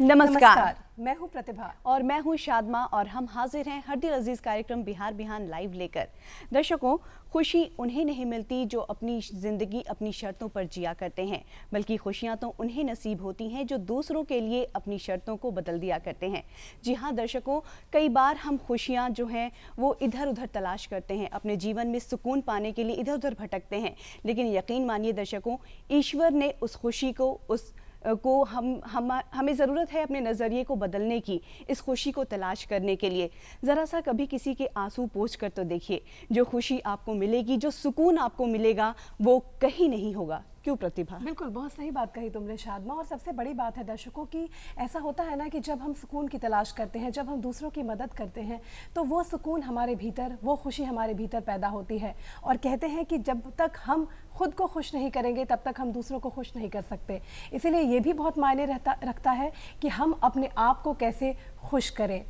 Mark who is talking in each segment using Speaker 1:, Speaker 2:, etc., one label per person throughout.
Speaker 1: नमस्कार।
Speaker 2: मैं हूँ प्रतिभा
Speaker 1: और मैं हूँ शादमा और हम हाजिर हैं हर दिल अजीज कार्यक्रम बिहार बिहान लाइव लेकर। दर्शकों, खुशी उन्हें नहीं मिलती जो अपनी ज़िंदगी अपनी शर्तों पर जिया करते हैं, बल्कि खुशियाँ तो उन्हें नसीब होती हैं जो दूसरों के लिए अपनी शर्तों को बदल दिया करते हैं। जी हाँ दर्शकों, कई बार हम खुशियाँ जो हैं वो इधर उधर तलाश करते हैं, अपने जीवन में सुकून पाने के लिए इधर उधर भटकते हैं, लेकिन यकीन मानिए दर्शकों, ईश्वर ने उस खुशी को हमें ज़रूरत है अपने नज़रिए को बदलने की, इस खुशी को तलाश करने के लिए। ज़रा सा कभी किसी के आंसू पोंछ कर तो देखिए, जो खुशी आपको मिलेगी, जो सुकून आपको मिलेगा वो कहीं नहीं होगा। क्यों प्रतिभा?
Speaker 2: बिल्कुल, बहुत सही बात कही तुमने शादमा। और सबसे बड़ी बात है दर्शकों की, ऐसा होता है ना कि जब हम सुकून की तलाश करते हैं, जब हम दूसरों की मदद करते हैं, तो वो सुकून हमारे भीतर, वो खुशी हमारे भीतर पैदा होती है। और कहते हैं कि जब तक हम खुद को खुश नहीं करेंगे तब तक हम दूसरों को खुश नहीं कर सकते। इसीलिए ये भी बहुत मायने रखता है कि हम अपने आप को कैसे खुश करें।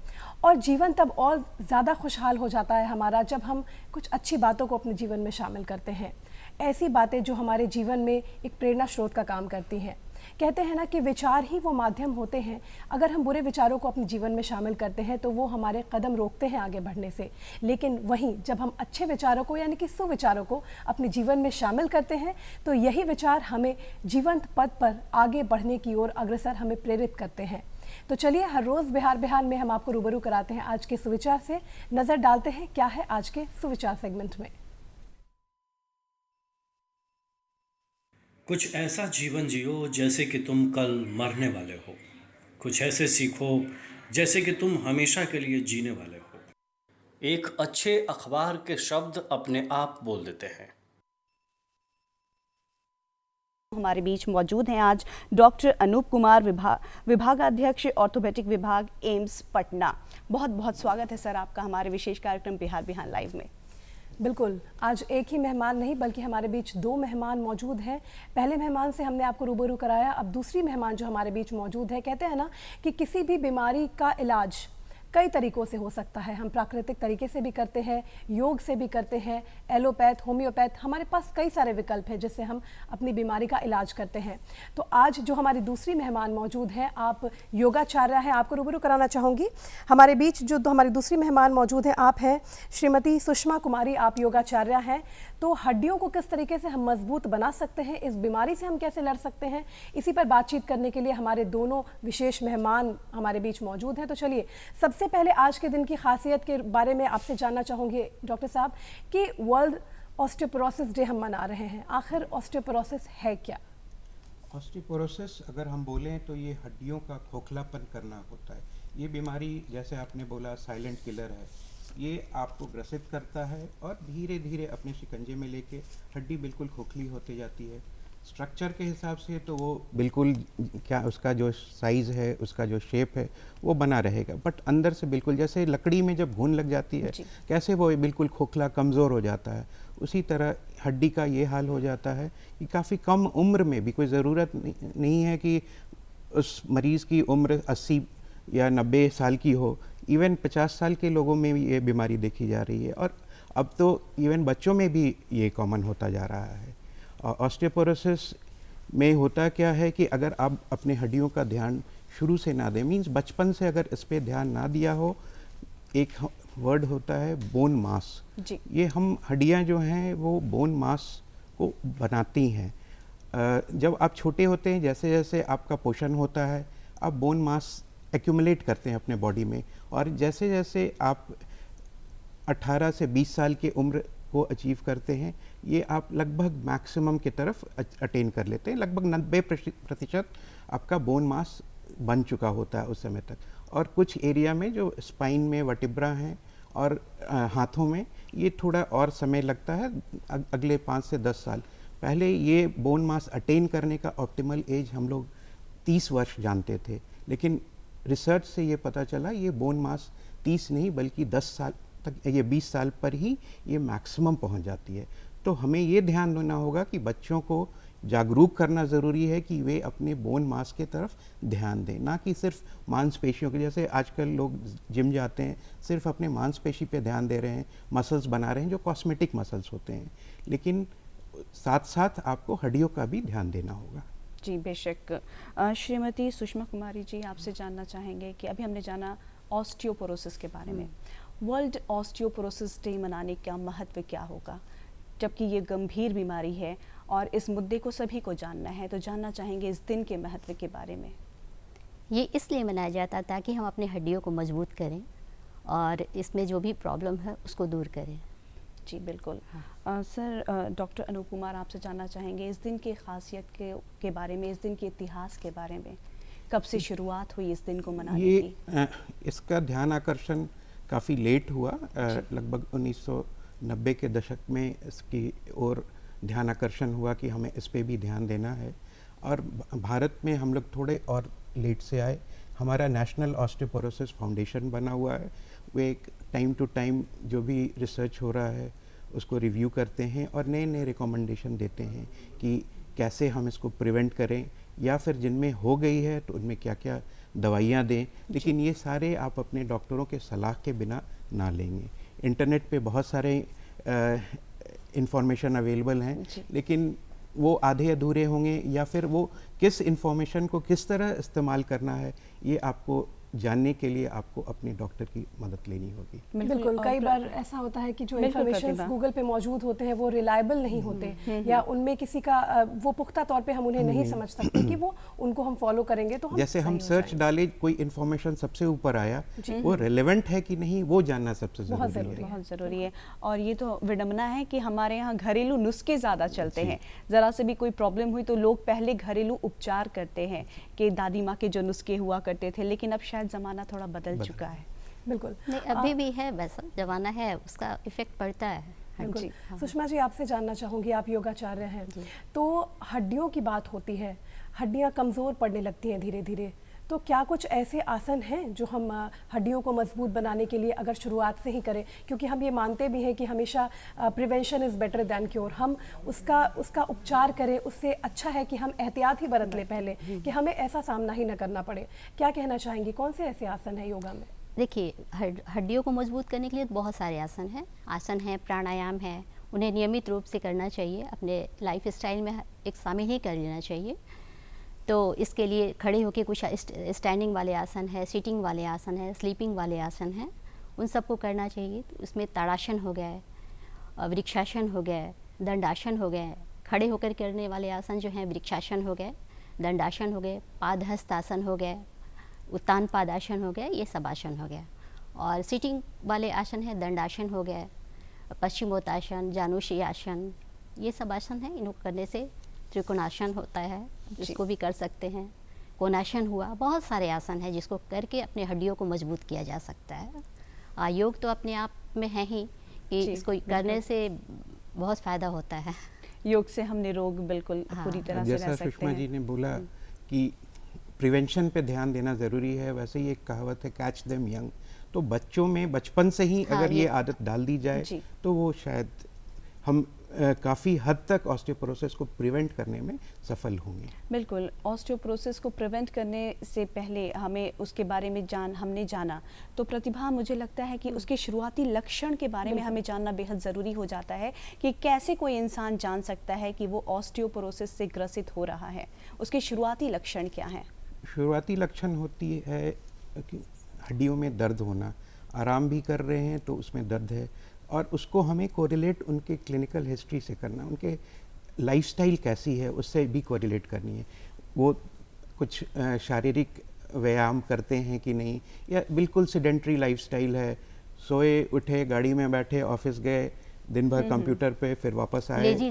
Speaker 2: और जीवन तब और ज़्यादा खुशहाल हो जाता है हमारा जब हम कुछ अच्छी बातों को अपने जीवन में शामिल करते हैं, ऐसी बातें जो हमारे जीवन में एक प्रेरणा स्रोत का काम करती हैं। कहते हैं ना कि विचार ही वो माध्यम होते हैं। अगर हम बुरे विचारों को अपने जीवन में शामिल करते हैं तो वो हमारे कदम रोकते हैं आगे बढ़ने से, लेकिन वहीं जब हम अच्छे विचारों को यानी कि सुविचारों को अपने जीवन में शामिल करते हैं तो यही विचार हमें जीवंत पद पर आगे बढ़ने की ओर अग्रसर हमें प्रेरित करते हैं। तो चलिए, हर रोज़ बिहार बिहान में हम आपको रूबरू कराते हैं आज के सुविचार से। नज़र डालते हैं क्या है आज के सुविचार सेगमेंट में।
Speaker 3: कुछ ऐसा जीवन जियो जैसे कि तुम कल मरने वाले हो। कुछ ऐसे सीखो जैसे कि तुम हमेशा के लिए जीने वाले हो। एक अच्छे अखबार के शब्द अपने आप बोल देते हैं।
Speaker 1: हमारे बीच मौजूद हैं आज डॉक्टर अनूप कुमार, विभागाध्यक्ष ऑर्थोपेडिक विभाग, एम्स पटना। बहुत बहुत स्वागत है सर आपका हमारे विशेष कार्यक्रम बिहार बिहान लाइव में।
Speaker 2: बिल्कुल, आज एक ही मेहमान नहीं बल्कि हमारे बीच दो मेहमान मौजूद हैं। पहले मेहमान से हमने आपको रूबरू कराया, अब दूसरी मेहमान जो हमारे बीच मौजूद है। कहते हैं ना कि किसी भी बीमारी का इलाज कई तरीकों से हो सकता है। हम प्राकृतिक तरीके से भी करते हैं, योग से भी करते हैं, एलोपैथ, होम्योपैथ, हमारे पास कई सारे विकल्प हैं जिससे हम अपनी बीमारी का इलाज करते हैं। तो आज जो हमारी दूसरी मेहमान मौजूद हैं, आप योगाचार्य हैं, आपको रूबरू कराना चाहूँगी। हमारे बीच जो हमारी दूसरी मेहमान मौजूद हैं, आप हैं श्रीमती सुषमा कुमारी, आप योगाचार्य हैं। तो हड्डियों को किस तरीके से हम मजबूत बना सकते हैं, इस बीमारी से हम कैसे लड़ सकते हैं, इसी पर बातचीत करने के लिए हमारे दोनों विशेष मेहमान हमारे बीच मौजूद हैं। तो चलिए, सबसे पहले आज के दिन की खासियत के बारे में आपसे जानना चाहूँगी डॉक्टर साहब कि वर्ल्ड ऑस्टियोपोरोसिस डे हम मना रहे हैं, आखिर ऑस्टियोपोरोसिस है क्या?
Speaker 4: ऑस्टियोपोरोसिस अगर हम बोलें तो ये हड्डियों का खोखलापन करना होता है। ये बीमारी, जैसे आपने बोला, साइलेंट किलर है। ये आपको ग्रसित करता है और धीरे धीरे अपने शिकंजे में लेके हड्डी बिल्कुल खोखली होती जाती है। स्ट्रक्चर के हिसाब से तो वो बिल्कुल, क्या उसका जो साइज़ है, उसका जो शेप है वो बना रहेगा, बट अंदर से बिल्कुल जैसे लकड़ी में जब घुन लग जाती है कैसे वो बिल्कुल खोखला कमज़ोर हो जाता है, उसी तरह हड्डी का ये हाल हो जाता है कि काफ़ी कम उम्र में भी, कोई ज़रूरत नहीं है कि उस मरीज़ की उम्र 80 या 90 साल की हो, इवन 50 साल के लोगों में भी ये बीमारी देखी जा रही है। और अब तो इवन बच्चों में भी ये कॉमन होता जा रहा है। ऑस्टियोपोरोसिस में होता क्या है कि अगर आप अपने हड्डियों का ध्यान शुरू से ना दें, मीन्स बचपन से अगर इस पे ध्यान ना दिया हो, एक वर्ड होता है बोन मास। ये हम हड्डियां जो हैं वो बोन मास को बनाती हैं। जब आप छोटे होते हैं, जैसे जैसे आपका पोषण होता है, आप बोन मास एक्यूमुलेट करते हैं अपने बॉडी में, और जैसे जैसे आप 18 से 20 साल की उम्र को अचीव करते हैं, ये आप लगभग मैक्सिमम की तरफ अटेन कर लेते हैं। लगभग 90% आपका बोन मास बन चुका होता है उस समय तक। और कुछ एरिया में जो स्पाइन में वर्टिब्रा हैं और हाथों में, ये थोड़ा और समय लगता है, अगले 5 से 10 साल। पहले ये बोन मास अटेन करने का ऑप्टिमल एज हम लोग 30 वर्ष जानते थे, लेकिन रिसर्च से ये पता चला ये बोन मास 30 नहीं बल्कि 10 साल तक, ये 20 साल पर ही ये मैक्सिमम पहुंच जाती है। तो हमें ये ध्यान देना होगा कि बच्चों को जागरूक करना ज़रूरी है कि वे अपने बोन मास के तरफ ध्यान दें, ना कि सिर्फ मांसपेशियों के। जैसे आजकल लोग जिम जाते हैं, सिर्फ अपने मांसपेशी पे ध्यान दे रहे हैं, मसल्स बना रहे हैं जो कॉस्मेटिक मसल्स होते हैं, लेकिन साथ साथ आपको हड्डियों का भी ध्यान देना होगा।
Speaker 1: जी बेशक। श्रीमती सुषमा कुमारी जी, आपसे जानना चाहेंगे कि अभी हमने जाना ऑस्टियोपोरोसिस के बारे में, वर्ल्ड ऑस्टियोपोरोसिस डे मनाने का महत्व क्या होगा, जबकि ये गंभीर बीमारी है और इस मुद्दे को सभी को जानना है, तो जानना चाहेंगे इस दिन के महत्व के बारे में।
Speaker 5: ये इसलिए मनाया जाता है ताकि हम अपनी हड्डियों को मजबूत करें और इसमें जो भी प्रॉब्लम है उसको दूर करें।
Speaker 1: जी बिल्कुल। सर, डॉक्टर अनूप कुमार, आपसे जानना चाहेंगे इस दिन की खासियत के बारे में, इस दिन के इतिहास के बारे में, कब से शुरुआत हुई इस दिन को मनाने की?
Speaker 4: इसका ध्यान आकर्षण काफ़ी लेट हुआ, लगभग 1990 के दशक में इसकी ओर ध्यान आकर्षण हुआ कि हमें इस पे भी ध्यान देना है, और भारत में हम लोग थोड़े और लेट से आए। हमारा नेशनल ऑस्टियोपोरोसिस फाउंडेशन बना हुआ है, वे एक टाइम टू टाइम जो भी रिसर्च हो रहा है उसको रिव्यू करते हैं और नए नए रिकमेंडेशन देते हैं कि कैसे हम इसको प्रिवेंट करें, या फिर जिनमें हो गई है तो उनमें क्या क्या दवाइयाँ दें। लेकिन ये सारे आप अपने डॉक्टरों के सलाह के बिना ना लेंगे। इंटरनेट पे बहुत सारे इंफॉर्मेशन अवेलेबल हैं, लेकिन वो आधे अधूरे होंगे, या फिर वो किस इंफॉर्मेशन को किस तरह इस्तेमाल करना है, ये आपको जानने के लिए आपको अपने डॉक्टर की मदद लेनी होगी।
Speaker 2: बिल्कुल, कई बार ऐसा होता है कि जो इन्फॉर्मेशन गूगल पे मौजूद होते हैं वो रिलायबल नहीं होते, या उनमें किसी का वो पुख्ता तौर पे हम उन्हें नहीं समझ सकते कि वो उनको हम फॉलो करेंगे तो हम
Speaker 4: जैसे हम सर्च डाले, कोई इन्फॉर्मेशन सबसे ऊपर आया, वो रेलेवेंट है कि नहीं वो जानना सबसे ज़रूरी है।
Speaker 1: बहुत ज़रूरी है। और ये तो विडम्बना है कि हमारे यहाँ घरेलू नुस्खे ज़्यादा चलते हैं। ज़रा से भी कोई प्रॉब्लम हुई तो लोग पहले घरेलू उपचार करते हैं, कि दादी माँ के जो नुस्खे हुआ करते थे, लेकिन अब शायद ज़माना थोड़ा बदल चुका है।
Speaker 2: बिल्कुल
Speaker 5: नहीं, अभी भी है, वैसा जमाना है, उसका इफेक्ट पड़ता है।
Speaker 2: बिल्कुल। सुषमा जी, आपसे जानना चाहूँगी, आप योगाचार्य हैं, तो हड्डियों की बात होती है, हड्डियाँ कमज़ोर पड़ने लगती हैं धीरे धीरे, तो क्या कुछ ऐसे आसन हैं जो हम हड्डियों को मजबूत बनाने के लिए अगर शुरुआत से ही करें, क्योंकि हम ये मानते भी हैं कि हमेशा prevention is better than cure, हम उसका उपचार करें, उससे अच्छा है कि हम एहतियात ही बरत लें पहले, कि हमें ऐसा सामना ही न करना पड़े। क्या कहना चाहेंगी, कौन से ऐसे आसन हैं योगा में?
Speaker 5: देखिए, हड्डियों को मजबूत करने के लिए बहुत सारे आसन हैं, प्राणायाम है, उन्हें नियमित रूप से करना चाहिए, अपने लाइफ स्टाइल में एक शामिल ही कर लेना चाहिए। तो इसके लिए खड़े होकर कुछ स्टैंडिंग वाले आसन है, सिटिंग वाले आसन है, स्लीपिंग वाले आसन हैं, उन सबको करना चाहिए। तो उसमें ताड़ासन हो गया, वृक्षासन हो गया, दंडासन हो गया, खड़े होकर करने वाले आसन जो हैं वृक्षासन हो गए, दंडासन हो गए, पादहस्त आसन हो गए, उत्तान पादासन हो गया, ये सब आसन हो गया। और सिटिंग वाले आसन है, दंडासन हो गया, पश्चिमोत्तासन, जानुषी आसन, ये सब आसन है। इनको करने से त्रिकोणासन होता है, जिसको भी कर सकते हैं, कोणासन हुआ, बहुत सारे आसन हैं जिसको करके अपने हड्डियों को मजबूत किया जा सकता है। योग तो अपने आप में है ही कि इसको करने से बहुत फ़ायदा होता है।
Speaker 1: योग से हम निरोग बिल्कुल पूरी तरह से रह सकते हैं।
Speaker 4: जैसा सुषमा जी ने बोला कि प्रिवेंशन पे ध्यान देना ज़रूरी है, वैसे ही एक कहावत है, कैच देम यंग। तो बच्चों में बचपन से ही अगर ये आदत डाल दी जाए तो वो शायद हम काफ़ी हद तक ऑस्टियोपोरोसिस को प्रिवेंट करने में सफल होंगे।
Speaker 1: बिल्कुल, ऑस्टियोपोरोसिस को प्रिवेंट करने से पहले हमें उसके बारे में हमने जाना, तो प्रतिभा, मुझे लगता है कि उसके शुरुआती लक्षण के बारे में हमें जानना बेहद ज़रूरी हो जाता है कि कैसे कोई इंसान जान सकता है कि वो ऑस्टियोपोरोसिस से ग्रसित हो रहा है। उसके शुरुआती लक्षण क्या हैं?
Speaker 4: शुरुआती लक्षण होती है कि हड्डियों में दर्द होना, आराम भी कर रहे हैं तो उसमें दर्द है, और उसको हमें कोरिलेट उनके क्लिनिकल हिस्ट्री से करना, उनके लाइफस्टाइल कैसी है उससे भी कोरिलेट करनी है। वो कुछ शारीरिक व्यायाम करते हैं कि नहीं, या बिल्कुल सेडेंट्री लाइफस्टाइल है, सोए उठे, गाड़ी में बैठे, ऑफिस गए, दिन भर कंप्यूटर पे, फिर वापस आए,
Speaker 5: लेजी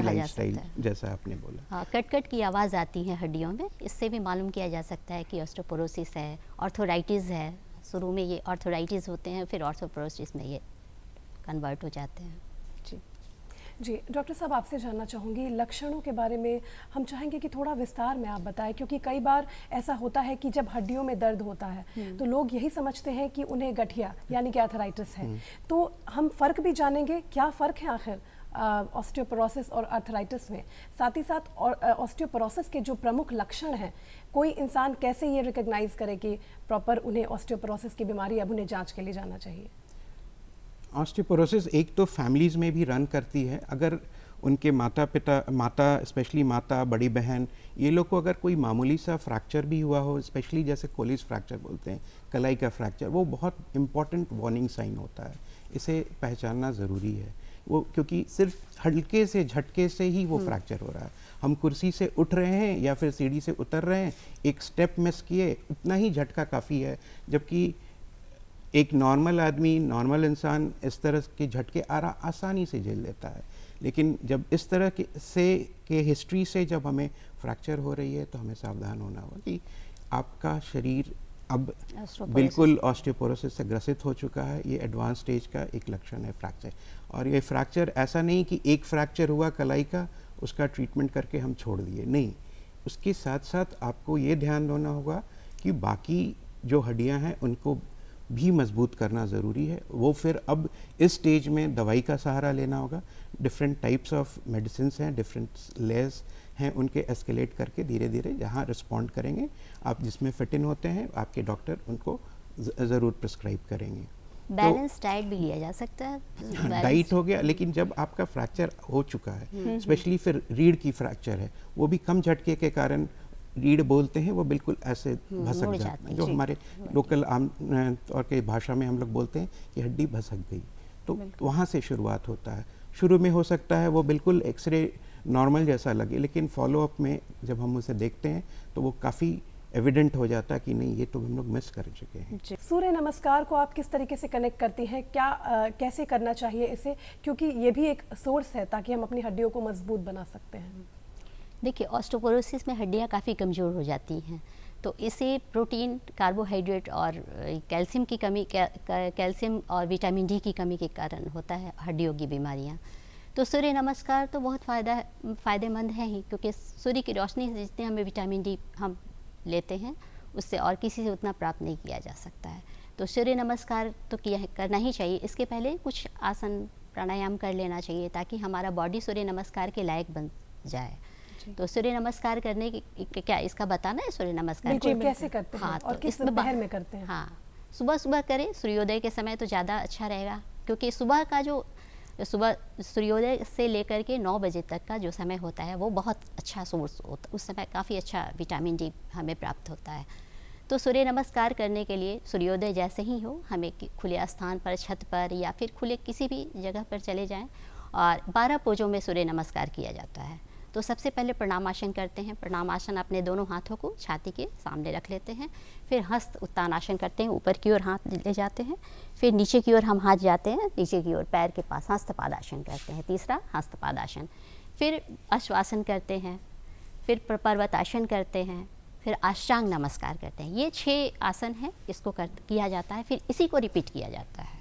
Speaker 4: लाइफस्टाइल जैसा आपने बोला।
Speaker 5: हाँ, कट की आवाज़ आती है हड्डियों में, इससे भी मालूम किया जा सकता है कि ऑस्टियोपोरोसिस है। ऑर्थोराइटिस है, शुरू में ये ऑर्थोराइटिस होते हैं, फिर ऑर्थोपोरोसिस में ये कन्वर्ट हो जाते हैं।
Speaker 2: जी डॉक्टर साहब, आपसे जानना चाहूँगी लक्षणों के बारे में, हम चाहेंगे कि थोड़ा विस्तार में आप बताएं, क्योंकि कई बार ऐसा होता है कि जब हड्डियों में दर्द होता है तो लोग यही समझते हैं कि उन्हें गठिया यानी कि आर्थराइटिस है। तो हम फ़र्क भी जानेंगे, क्या फ़र्क है आखिर ऑस्टियोपोरोसिस और आर्थराइटिस में, साथ ही साथ ऑस्टियोपोरोसिस के जो प्रमुख लक्षण हैं, कोई इंसान कैसे ये रिकग्नाइज़ करे कि प्रॉपर उन्हें ऑस्टियोपोरोसिस की बीमारी, अब उन्हें जाँच के लिए जाना चाहिए?
Speaker 4: ऑस्टियोपोरोसिस एक तो फैमिलीज़ में भी रन करती है। अगर उनके माता स्पेशली माता, बड़ी बहन, ये लोग को अगर कोई मामूली सा फ्रैक्चर भी हुआ हो, स्पेशली जैसे कोलिस फ्रैक्चर बोलते हैं, कलाई का फ्रैक्चर, वो बहुत इम्पॉर्टेंट वार्निंग साइन होता है। इसे पहचानना ज़रूरी है वो, क्योंकि सिर्फ हल्के से झटके से ही वो फ्रैक्चर हो रहा है। हम कुर्सी से उठ रहे हैं या फिर सीढ़ी से उतर रहे हैं, एक स्टेप मिस किए, उतना ही झटका काफ़ी है। जबकि एक नॉर्मल आदमी, नॉर्मल इंसान इस तरह के झटके आसानी से झेल लेता है। लेकिन जब इस तरह के हिस्ट्री से जब हमें फ्रैक्चर हो रही है तो हमें सावधान होना होगा कि आपका शरीर अब बिल्कुल ऑस्टियोपोरोसिस से ग्रसित हो चुका है। ये एडवांस स्टेज का एक लक्षण है फ्रैक्चर। और ये फ्रैक्चर ऐसा नहीं कि एक फ्रैक्चर हुआ कलाई का, उसका ट्रीटमेंट करके हम छोड़ दिए, नहीं। उसके साथ साथ आपको ये ध्यान देना होगा कि बाकी जो हड्डियां हैं उनको भी मजबूत करना ज़रूरी है। वो फिर अब इस स्टेज में दवाई का सहारा लेना होगा। डिफरेंट टाइप्स ऑफ मेडिसिन हैं, डिफरेंट लेयर्स हैं, उनके एस्केलेट करके धीरे धीरे जहाँ रिस्पॉन्ड करेंगे, आप जिसमें फिट इन होते हैं, आपके डॉक्टर उनको ज़रूर प्रिस्क्राइब करेंगे।
Speaker 5: बैलेंस डाइट भी लिया जा सकता है।
Speaker 4: डाइट हो गया, लेकिन जब आपका फ्रैक्चर हो चुका है, स्पेशली फिर रीढ़ की फ्रैक्चर है, वो भी कम झटके के कारण रीढ़ बोलते हैं, वो बिल्कुल ऐसे भसक जाता है, जो हमारे लोकल आम तौर के भाषा में हम लोग बोलते हैं कि हड्डी भसक गई। तो वहाँ से शुरुआत होता है। शुरू में हो सकता है वो बिल्कुल एक्सरे नॉर्मल जैसा लगे, लेकिन फॉलोअप में जब हम उसे देखते हैं तो वो काफ़ी एविडेंट हो जाता है कि नहीं, ये तो हम लोग मिस कर चुके हैं।
Speaker 2: सूर्य नमस्कार को आप किस तरीके से कनेक्ट करती हैं, क्या कैसे करना चाहिए इसे, क्योंकि ये भी एक सोर्स है ताकि हम अपनी हड्डियों को मजबूत बना सकते हैं।
Speaker 5: देखिए, ऑस्टियोपोरोसिस में हड्डियाँ काफ़ी कमज़ोर हो जाती हैं, तो इसे प्रोटीन, कार्बोहाइड्रेट और कैल्शियम की कमी, कैल्शियम और विटामिन डी की कमी के कारण होता है हड्डियों की बीमारियाँ। तो सूर्य नमस्कार तो बहुत फ़ायदेमंद है ही, क्योंकि सूर्य की रोशनी से जितने हमें विटामिन डी हम लेते हैं, उससे और किसी से उतना प्राप्त नहीं किया जा सकता है। तो सूर्य नमस्कार तो करना ही चाहिए। इसके पहले कुछ आसन प्राणायाम कर लेना चाहिए ताकि हमारा बॉडी सूर्य नमस्कार के लायक बन जाए। तो सूर्य नमस्कार करने की क्या इसका बताना है? सूर्य नमस्कार
Speaker 2: बिल्कुल, कैसे करते हैं और किस दोपहर में करते हैं?
Speaker 5: हाँ, सुबह सुबह करें, सूर्योदय के समय तो ज़्यादा अच्छा रहेगा, क्योंकि सुबह का जो सूर्योदय से लेकर के 9 बजे तक का जो समय होता है वो बहुत अच्छा सोर्स होता है। उस समय काफ़ी अच्छा विटामिन डी हमें प्राप्त होता है। तो सूर्य नमस्कार करने के लिए सूर्योदय जैसे ही हो, हमें खुले स्थान पर, छत पर या फिर खुले किसी भी जगह पर चले जाएं और 12 पोजों में सूर्य नमस्कार किया जाता है। तो सबसे पहले प्रणामासन करते हैं। प्रणामासन अपने दोनों हाथों को छाती के सामने रख लेते हैं। फिर हस्त उत्तानासन करते हैं, ऊपर की ओर हाथ ले जाते हैं। फिर नीचे की ओर हम हाथ जाते हैं, नीचे की ओर पैर के पास हस्तपादासन करते हैं। तीसरा हस्तपादासन। फिर अश्वासन करते हैं, फिर पर्वतासन करते हैं, फिर अष्टांग नमस्कार करते हैं। ये 6 आसन हैं, इसको किया जाता है। फिर इसी को रिपीट किया जाता है।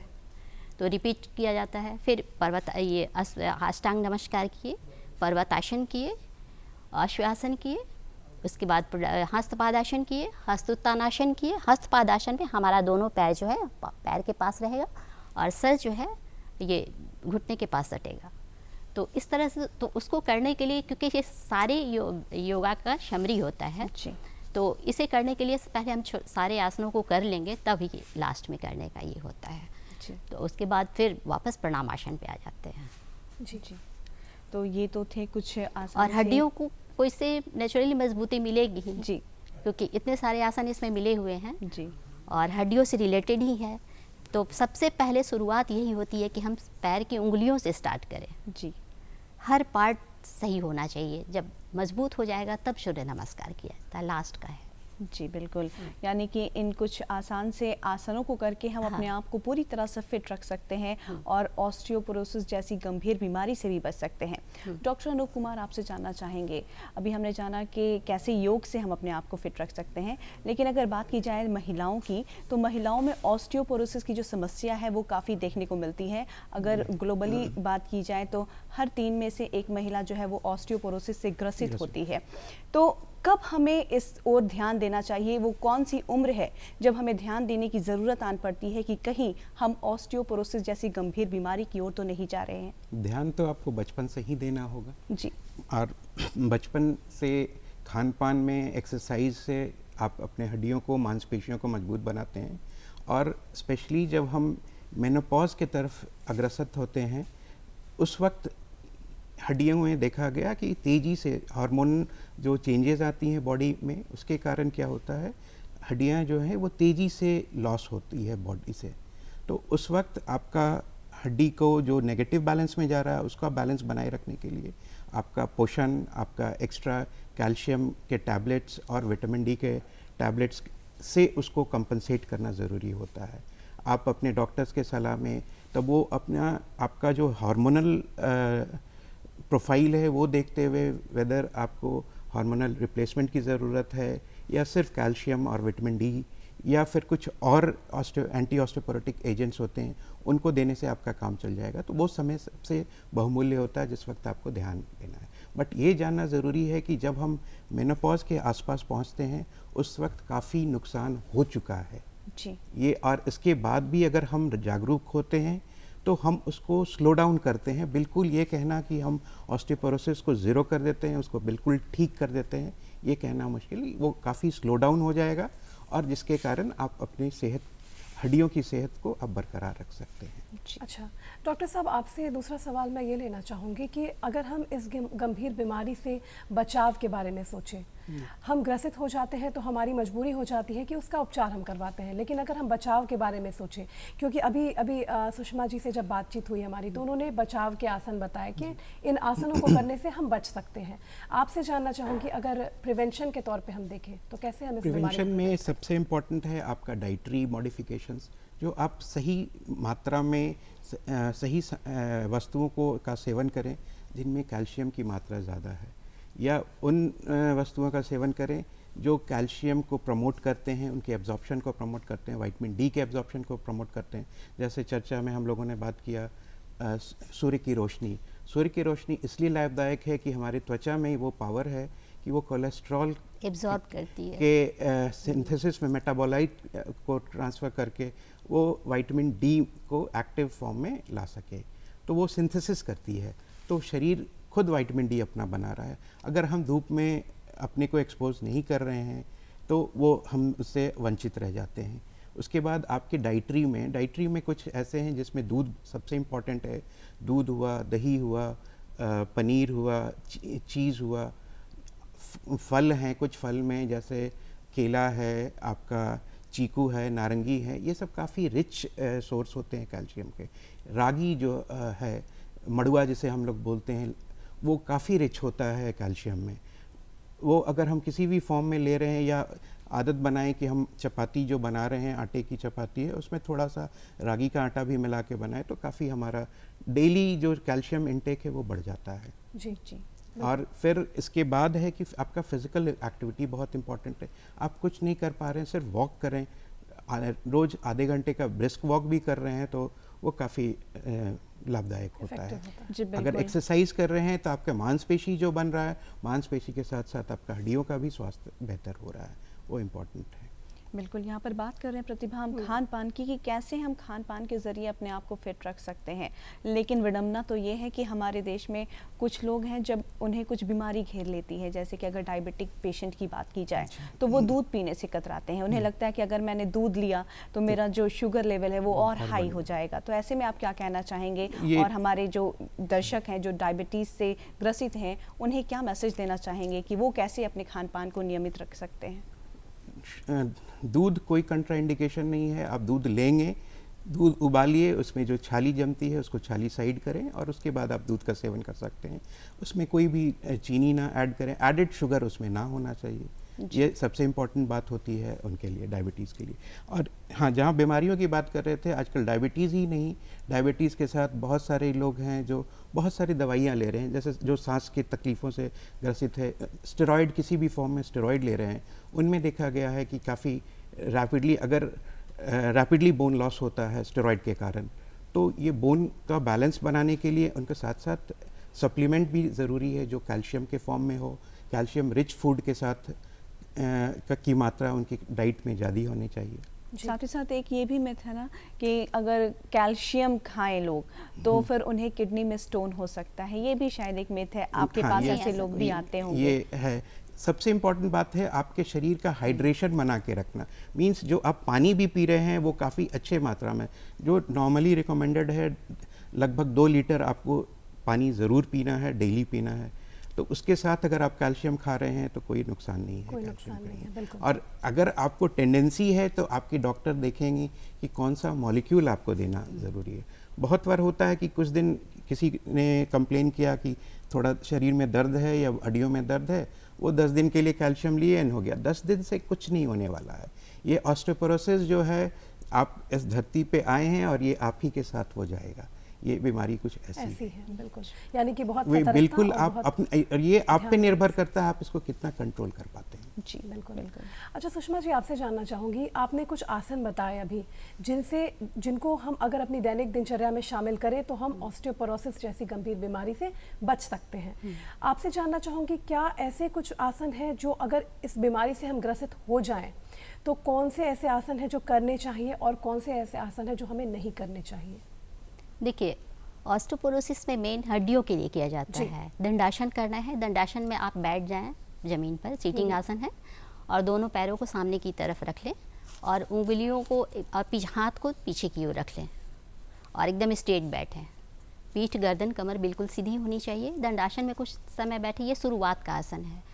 Speaker 5: तो रिपीट किया जाता है। फिर अष्टांग नमस्कार किए, पर्वतासन किए, अश्वासन किए, उसके बाद हस्तपादासन किए, हस्तोत्तानासन किए। हस्तपादासन में हमारा दोनों पैर जो है पैर के पास रहेगा और सर जो है ये घुटने के पास सटेगा। तो इस तरह से तो उसको करने के लिए, क्योंकि ये सारे योगा का शमरी होता है, तो इसे करने के लिए पहले हम सारे आसनों को कर लेंगे, तब ही लास्ट में करने का ये होता है। तो उसके बाद फिर वापस प्रणामासन पे आ जाते हैं।
Speaker 1: जी। तो ये तो थे कुछ आसन।
Speaker 5: और हड्डियों को इससे नेचुरली मजबूती मिलेगी ही
Speaker 1: जी,
Speaker 5: क्योंकि इतने सारे आसन इसमें मिले हुए हैं
Speaker 1: जी,
Speaker 5: और हड्डियों से रिलेटेड ही है। तो सबसे पहले शुरुआत यही होती है कि हम पैर की उंगलियों से स्टार्ट करें।
Speaker 1: जी।
Speaker 5: हर पार्ट सही होना चाहिए। जब मजबूत हो जाएगा तब सूर्य नमस्कार किया जाता है, लास्ट का है।
Speaker 1: जी बिल्कुल, यानी कि इन कुछ आसान से आसनों को करके हम अपने आप को पूरी तरह से फिट रख सकते हैं और ऑस्टियोपोरोसिस जैसी गंभीर बीमारी से भी बच सकते हैं। डॉक्टर अनूप कुमार, आपसे जानना चाहेंगे, अभी हमने जाना कि कैसे योग से हम अपने आप को फिट रख सकते हैं, लेकिन अगर बात की जाए महिलाओं की, तो महिलाओं में ऑस्टियोपोरोसिस की जो समस्या है वो काफ़ी देखने को मिलती है। अगर ग्लोबली बात की जाए तो हर 3 में से 1 महिला जो है वो ऑस्टियोपोरोसिस से ग्रसित होती है। तो कब हमें इस ओर ध्यान देना चाहिए? वो कौन सी उम्र है जब हमें ध्यान देने की ज़रूरत आन पड़ती है कि कहीं हम ऑस्टियोपोरोसिस जैसी गंभीर बीमारी की ओर तो नहीं जा रहे हैं?
Speaker 4: ध्यान तो आपको बचपन से ही देना होगा
Speaker 1: जी।
Speaker 4: और बचपन से खान पान में, एक्सरसाइज से आप अपने हड्डियों को, मांसपेशियों को मजबूत बनाते हैं। और स्पेशली जब हम मेनोपॉज की तरफ अग्रसर होते हैं, उस वक्त हड्डियों में देखा गया कि तेज़ी से हार्मोन जो चेंजेस आती हैं बॉडी में, उसके कारण क्या होता है, हड्डियां जो हैं वो तेज़ी से लॉस होती है बॉडी से। तो उस वक्त आपका हड्डी को जो नेगेटिव बैलेंस में जा रहा है उसका बैलेंस बनाए रखने के लिए आपका पोषण, आपका एक्स्ट्रा कैल्शियम के टैबलेट्स और विटामिन डी के टैबलेट्स से उसको कंपनसेट करना ज़रूरी होता है। आप अपने डॉक्टर्स के सलाह में तब वो अपना आपका जो हार्मोनल प्रोफाइल है वो देखते हुए वेदर आपको हार्मोनल रिप्लेसमेंट की ज़रूरत है या सिर्फ कैल्शियम और विटामिन डी या फिर कुछ और एंटी ऑस्टियोपोरोटिक एजेंट्स होते हैं, उनको देने से आपका काम चल जाएगा। तो वो समय सबसे बहुमूल्य होता है जिस वक्त आपको ध्यान देना है। बट ये जानना ज़रूरी है कि जब हम मेनोपॉज के आसपास पहुंचते हैं उस वक्त काफ़ी नुकसान हो चुका है
Speaker 1: जी।
Speaker 4: ये, और इसके बाद भी अगर हम जागरूक होते हैं तो हम उसको स्लो डाउन करते हैं। बिल्कुल ये कहना कि हम ऑस्टियोपोरोसिस को ज़ीरो कर देते हैं, उसको बिल्कुल ठीक कर देते हैं, ये कहना मुश्किल। वो काफ़ी स्लो डाउन हो जाएगा और जिसके कारण आप अपनी सेहत, हड्डियों की सेहत को आप बरकरार रख सकते हैं।
Speaker 2: अच्छा डॉक्टर साहब, आपसे दूसरा सवाल मैं ये लेना चाहूँगी कि अगर हम इस गंभीर बीमारी से बचाव के बारे में सोचें, हम ग्रसित हो जाते हैं तो हमारी मजबूरी हो जाती है कि उसका उपचार हम करवाते हैं, लेकिन अगर हम बचाव के बारे में सोचें, क्योंकि अभी सुषमा जी से जब बातचीत हुई हमारी, तो उन्होंने बचाव के आसन बताए कि इन आसनों को करने से हम बच सकते हैं। आपसे जानना चाहूँगी अगर प्रिवेंशन के तौर पर हम देखें तो कैसे हम इस बीमारी
Speaker 4: प्रिवेंशन में सबसे इम्पॉर्टेंट है आपका डाइटरी मॉडिफिकेशंस, जो आप सही मात्रा में सही वस्तुओं का सेवन करें जिनमें कैल्शियम की मात्रा ज़्यादा है, या उन वस्तुओं का सेवन करें जो कैल्शियम को प्रमोट करते हैं, उनके एब्जॉर्प्शन को प्रमोट करते हैं, विटामिन डी के एब्जॉर्प्शन को प्रमोट करते हैं। जैसे चर्चा में हम लोगों ने बात किया सूर्य की रोशनी। सूर्य की रोशनी इसलिए लाभदायक है कि हमारी त्वचा में वो पावर है कि वो कोलेस्ट्रॉल
Speaker 5: एब्जॉर्ब करती है
Speaker 4: के सिंथेसिस में मेटाबोलाइट को ट्रांसफ़र करके वो विटामिन डी को एक्टिव फॉर्म में ला सके, तो वो सिंथेसिस करती है। तो शरीर खुद विटामिन डी अपना बना रहा है। अगर हम धूप में अपने को एक्सपोज नहीं कर रहे हैं तो वो हम उससे वंचित रह जाते हैं। उसके बाद आपके डाइटरी में कुछ ऐसे हैं जिसमें दूध सबसे इम्पॉर्टेंट है। दूध हुआ, दही हुआ, पनीर हुआ, चीज़ हुआ, फल हैं, कुछ फल में जैसे केला है, आपका चीकू है, नारंगी है, ये सब काफ़ी रिच सोर्स होते हैं कैल्शियम के। रागी जो है, मड़ुआ जिसे हम लोग बोलते हैं, वो काफ़ी रिच होता है कैल्शियम में। वो अगर हम किसी भी फॉर्म में ले रहे हैं या आदत बनाएं कि हम चपाती जो बना रहे हैं, आटे की चपाती है, उसमें थोड़ा सा रागी का आटा भी मिला के बनाएं तो काफ़ी हमारा डेली जो कैल्शियम इंटेक है वो बढ़ जाता है।
Speaker 2: जी जी।
Speaker 4: और फिर इसके बाद है कि आपका फिज़िकल एक्टिविटी बहुत इंपॉर्टेंट है। आप कुछ नहीं कर पा रहे हैं, सिर्फ वॉक करें, रोज़ आधे घंटे का ब्रिस्क वॉक भी कर रहे हैं तो वो काफ़ी लाभदायक होता है।
Speaker 1: जी,
Speaker 4: अगर
Speaker 1: बिल्कुल।
Speaker 4: एक्सरसाइज कर रहे हैं तो आपका मांसपेशी जो बन रहा है, मांसपेशी के साथ साथ आपका हड्डियों का भी स्वास्थ्य बेहतर हो रहा है, वो इम्पोर्टेंट है।
Speaker 1: बिल्कुल, यहाँ पर बात कर रहे हैं प्रतिभा हम खान पान की कि कैसे हम खान पान के ज़रिए अपने आप को फिट रख सकते हैं। लेकिन विडम्बना तो ये है कि हमारे देश में कुछ लोग हैं जब उन्हें कुछ बीमारी घेर लेती है, जैसे कि अगर डायबिटिक पेशेंट की बात की जाए तो वो दूध पीने से कतराते हैं। उन्हें लगता है कि अगर मैंने दूध लिया तो मेरा जो शुगर लेवल है वो और हाई हो जाएगा। तो ऐसे में आप क्या कहना चाहेंगे और हमारे जो दर्शक हैं जो डायबिटीज़ से ग्रसित हैं उन्हें क्या मैसेज देना चाहेंगे कि वो कैसे अपने खान पान को नियमित रख सकते हैं?
Speaker 4: दूध कोई कंट्रा इंडिकेशन नहीं है। आप दूध लेंगे, दूध उबालिए, उसमें जो छाली जमती है उसको छाली साइड करें और उसके बाद आप दूध का सेवन कर सकते हैं। उसमें कोई भी चीनी ना ऐड करें, एडेड शुगर उसमें ना होना चाहिए। ये सबसे इम्पॉर्टेंट बात होती है उनके लिए, डायबिटीज़ के लिए। और हाँ, जहाँ बीमारियों की बात कर रहे थे, आजकल डायबिटीज़ ही नहीं, डायबिटीज़ के साथ बहुत सारे लोग हैं जो बहुत सारी दवाइयाँ ले रहे हैं, जैसे जो सांस की तकलीफ़ों से ग्रसित है, स्टेरॉयड किसी भी फॉर्म में स्टेरॉयड ले रहे हैं, उनमें देखा गया है कि काफ़ी रैपिडली बोन लॉस होता है स्टेरॉयड के कारण। तो ये बोन का बैलेंस बनाने के लिए उनके साथ साथ सप्लीमेंट भी ज़रूरी है जो कैल्शियम के फॉर्म में हो। कैल्शियम रिच फूड के साथ की मात्रा उनकी डाइट में ज़्यादा होनी चाहिए।
Speaker 1: साथ ही साथ एक ये भी मिथ है ना कि अगर कैल्शियम खाएं लोग तो फिर उन्हें किडनी में स्टोन हो सकता है, ये भी शायद एक मिथ है। आपके पास ऐसे लोग भी आते होंगे।
Speaker 4: ये है सबसे इम्पॉर्टेंट बात है आपके शरीर का हाइड्रेशन बना के रखना। मींस जो आप पानी भी पी रहे हैं वो काफ़ी अच्छे मात्रा में, जो नॉर्मली रिकमेंडेड है लगभग 2 लीटर आपको पानी ज़रूर पीना है, डेली पीना है। तो उसके साथ अगर आप कैल्शियम खा रहे हैं तो कोई नुकसान नहीं है
Speaker 2: कोई
Speaker 4: कैल्शियम
Speaker 2: नुकसान नहीं
Speaker 4: के।
Speaker 2: है, बिल्कुल।
Speaker 4: और अगर आपको टेंडेंसी है तो आपके डॉक्टर देखेंगे कि कौन सा मॉलिक्यूल आपको देना ज़रूरी है। बहुत बार होता है कि कुछ दिन किसी ने कंप्लेन किया कि थोड़ा शरीर में दर्द है या हड्डियों में दर्द है, वो 10 दिन के लिए कैल्शियम लिए एंड हो गया। 10 दिन से कुछ नहीं होने वाला है। ये ऑस्टियोपोरोसिस जो है, आप इस धरती पे आए हैं और ये आप ही के साथ हो जाएगा। ये बीमारी कुछ ऐसी
Speaker 2: ऐसी
Speaker 4: है।
Speaker 2: है, बिल्कुल। यानी कि बहुत
Speaker 4: वे
Speaker 2: सतर्कता
Speaker 4: बिल्कुल
Speaker 2: और
Speaker 4: आप
Speaker 2: बहुत
Speaker 4: अपने, और ये आप पे
Speaker 2: ध्यान
Speaker 4: निर्भर करता है आप इसको कितना कंट्रोल कर पाते हैं।
Speaker 1: जी
Speaker 2: बिल्कुल
Speaker 1: बिल्कुल।
Speaker 2: अच्छा सुषमा जी, आपसे जानना चाहूँगी, आपने कुछ आसन बताए अभी जिनको हम अगर अपनी दैनिक दिनचर्या में शामिल करें तो हम ऑस्टियोपोरोसिस जैसी गंभीर बीमारी से बच सकते हैं। आपसे जानना चाहूँगी, क्या ऐसे कुछ आसन हैं जो अगर इस बीमारी से हम ग्रसित हो जाएं तो कौन से ऐसे आसन हैं जो करने चाहिए और कौन से ऐसे आसन हैं जो हमें नहीं करने चाहिए?
Speaker 5: देखिए, ऑस्टियोपोरोसिस में मेन हड्डियों के लिए किया जाता
Speaker 2: जी।
Speaker 5: है। दंडासन करना है। दंडासन में आप बैठ जाएं ज़मीन पर, सीटिंग आसन है, और दोनों पैरों को सामने की तरफ रख लें और उंगलियों को और हाथ को पीछे की ओर रख लें और एकदम स्ट्रेट बैठें। पीठ, गर्दन, कमर बिल्कुल सीधी होनी चाहिए। दंडासन में कुछ समय बैठे, ये शुरुआत का आसन है।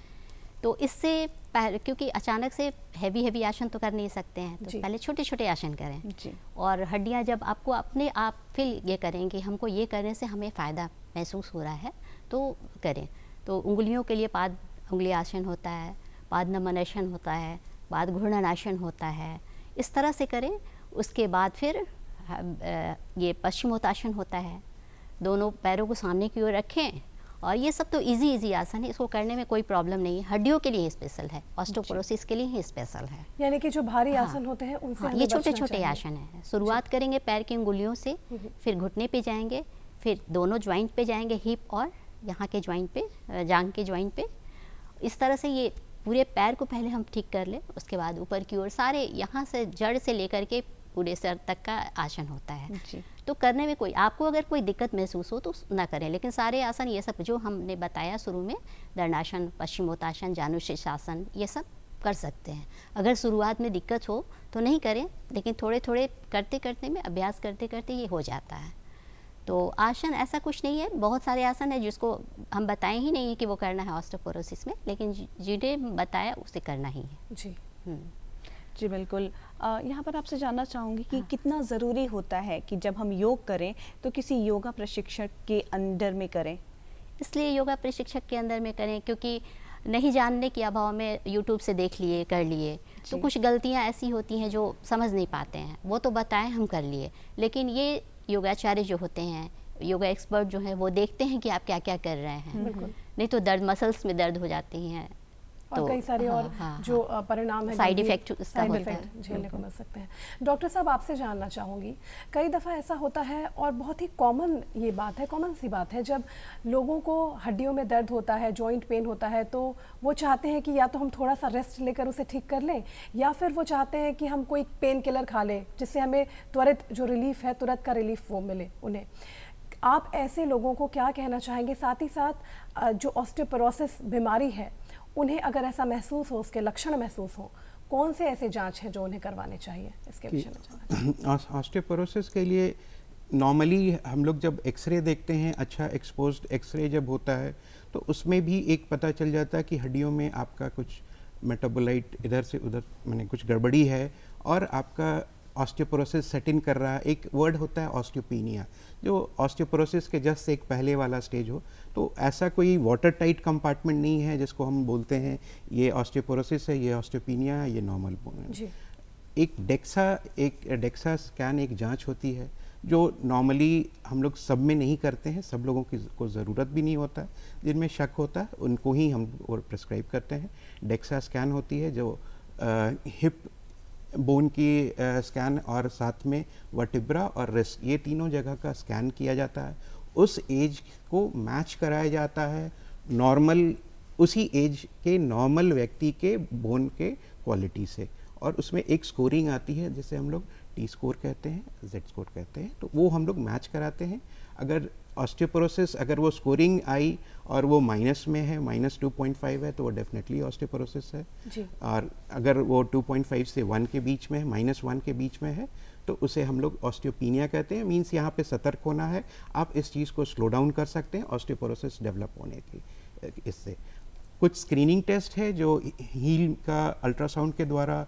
Speaker 5: तो इससे क्योंकि अचानक से हैवी आसन तो कर नहीं सकते हैं, तो
Speaker 2: जी।
Speaker 5: पहले छोटे छोटे आसन करें।
Speaker 1: जी।
Speaker 5: और हड्डियां जब आपको अपने आप फील ये करें कि हमको ये करने से हमें फ़ायदा महसूस हो रहा है तो करें। तो उंगलियों के लिए पाद उंगली आसन होता है, पाद नमन आसन होता है, पाद घूर्णन आसन होता है, इस तरह से करें। उसके बाद फिर ये पश्चिमोत्तासन होता है। दोनों पैरों को सामने की ओर रखें, और ये सब तो इजी आसन है, इसको करने में कोई प्रॉब्लम नहीं है। हड्डियों के लिए स्पेशल है, ऑस्टियोपोरोसिस के लिए ही स्पेशल है।
Speaker 2: यानी कि जो भारी
Speaker 5: हाँ।
Speaker 2: आसन होते हैं उनसे
Speaker 5: हाँ,
Speaker 2: हमें
Speaker 5: ये
Speaker 2: बचना
Speaker 5: छोटे छोटे
Speaker 2: चाहिए।
Speaker 5: आसन हैं। शुरुआत करेंगे पैर की उंगलियों से, फिर घुटने पे जाएंगे, फिर दोनों ज्वाइंट पे जाएंगे, हिप और यहाँ के ज्वाइंट पे, जांग के ज्वाइंट पे। इस तरह से ये पूरे पैर को पहले हम ठीक कर लें, उसके बाद ऊपर की ओर सारे यहाँ से जड़ से लेकर के पूरे सर तक का आसन होता है।
Speaker 1: जी।
Speaker 5: तो करने में कोई आपको अगर कोई दिक्कत महसूस हो तो ना करें, लेकिन सारे आसन ये सब जो हमने बताया शुरू में, दंडासन, पश्चिमोत्तासन, जानुशीर्षासन, ये सब कर सकते हैं। अगर शुरुआत में दिक्कत हो तो नहीं करें, लेकिन थोड़े थोड़े करते करते में, अभ्यास करते करते ये हो जाता है। तो आसन ऐसा कुछ नहीं है, बहुत सारे आसन है जिसको हम बताएं ही नहीं है कि वो करना है ऑस्टियोपोरोसिस में, लेकिन जिन्हें बताया उसे करना ही है।
Speaker 2: जी।
Speaker 1: जी बिल्कुल। यहाँ पर आपसे जानना चाहूँगी कि कितना ज़रूरी होता है कि जब हम योग करें तो किसी योगा प्रशिक्षक के अंडर में करें?
Speaker 5: इसलिए योगा प्रशिक्षक के अंदर में करें क्योंकि नहीं जानने के अभाव में यूट्यूब से देख लिए, कर लिए, तो
Speaker 1: जी।
Speaker 5: कुछ गलतियाँ ऐसी होती हैं जो समझ नहीं पाते हैं। वो तो बताएं, हम कर लिए, लेकिन ये योगाचार्य जो होते हैं, योगा एक्सपर्ट जो हैं, वो देखते हैं कि आप क्या क्या कर रहे हैं।
Speaker 2: बिल्कुल।
Speaker 5: नहीं तो दर्द, मसल्स में दर्द हो जाती हैं,
Speaker 2: और कई सारे और जो परिणाम है,
Speaker 5: साइड
Speaker 2: गंभीर
Speaker 5: इफेक्ट उसका
Speaker 2: साइड
Speaker 5: होता
Speaker 2: इफेक्ट
Speaker 5: है।
Speaker 2: झेलने को मिल सकते हैं। डॉक्टर साहब, आपसे जानना चाहूँगी, कई दफ़ा ऐसा होता है और बहुत ही कॉमन ये बात है, कॉमन सी बात है, जब लोगों को हड्डियों में दर्द होता है, जॉइंट पेन होता है, तो वो चाहते हैं कि या तो हम थोड़ा सा रेस्ट लेकर उसे ठीक कर लें, या फिर वो चाहते हैं कि हम कोई पेन किलर खा लें जिससे हमें त्वरित जो रिलीफ है, तुरंत का रिलीफ वो मिले उन्हें। आप ऐसे लोगों को क्या कहना चाहेंगे? साथ ही साथ जो ऑस्टियोपोरोसिस बीमारी है, उन्हें अगर ऐसा महसूस हो, उसके लक्षण महसूस हो, कौन से ऐसे जांच हैं जो उन्हें करवाने चाहिए? इसके विषय में जानना चाहिए।
Speaker 4: ऑस्टियोपोरोसिस के लिए नॉर्मली हम लोग जब एक्सरे देखते हैं, अच्छा एक्सपोज्ड एक्सरे जब होता है, तो उसमें भी एक पता चल जाता है कि हड्डियों में आपका कुछ मेटाबोलाइट इधर से उधर, माने कुछ गड़बड़ी है और आपका ऑस्टियोपोरोसिस सेट इन कर रहा है। एक वर्ड होता है ऑस्टियोपीनिया, जो ऑस्टियोपोरोसिस के जस्ट एक पहले वाला स्टेज हो। तो ऐसा कोई वाटर टाइट कंपार्टमेंट नहीं है जिसको हम बोलते हैं ये ऑस्टियोपोरोसिस है, ये ऑस्टियोपीनिया है, ये नॉर्मल है।
Speaker 2: जी।
Speaker 4: एक डेक्सा स्कैन एक जांच होती है जो नॉर्मली हम लोग सब में नहीं करते हैं, सब लोगों की को ज़रूरत भी नहीं होता है। जिनमें शक होता है उनको ही हम और प्रिस्क्राइब करते हैं। डेक्सा स्कैन होती है जो हिप बोन की स्कैन, और साथ में वर्टिब्रा और रिस्ट, ये तीनों जगह का स्कैन किया जाता है। उस एज को मैच कराया जाता है नॉर्मल, उसी एज के नॉर्मल व्यक्ति के बोन के क्वालिटी से, और उसमें एक स्कोरिंग आती है जिसे हम लोग टी स्कोर कहते हैं, जेड स्कोर कहते हैं, तो वो हम लोग मैच कराते हैं। अगर ऑस्टियोपोरोसिस अगर वो स्कोरिंग आई और वो माइनस में है, -2.5 है, तो वो डेफिनेटली ऑस्टियोपोरोसिस है।
Speaker 2: जी।
Speaker 4: और अगर वो 2.5 से 1 के बीच में है, -1 के बीच में है, तो उसे हम लोग ऑस्टियोपीनिया कहते हैं। मीन्स यहाँ पे सतर्क होना है, आप इस चीज़ को स्लो डाउन कर सकते हैं ऑस्टियोपोरोसिस डेवलप होने की। इससे कुछ स्क्रीनिंग टेस्ट है जो हील का अल्ट्रासाउंड के द्वारा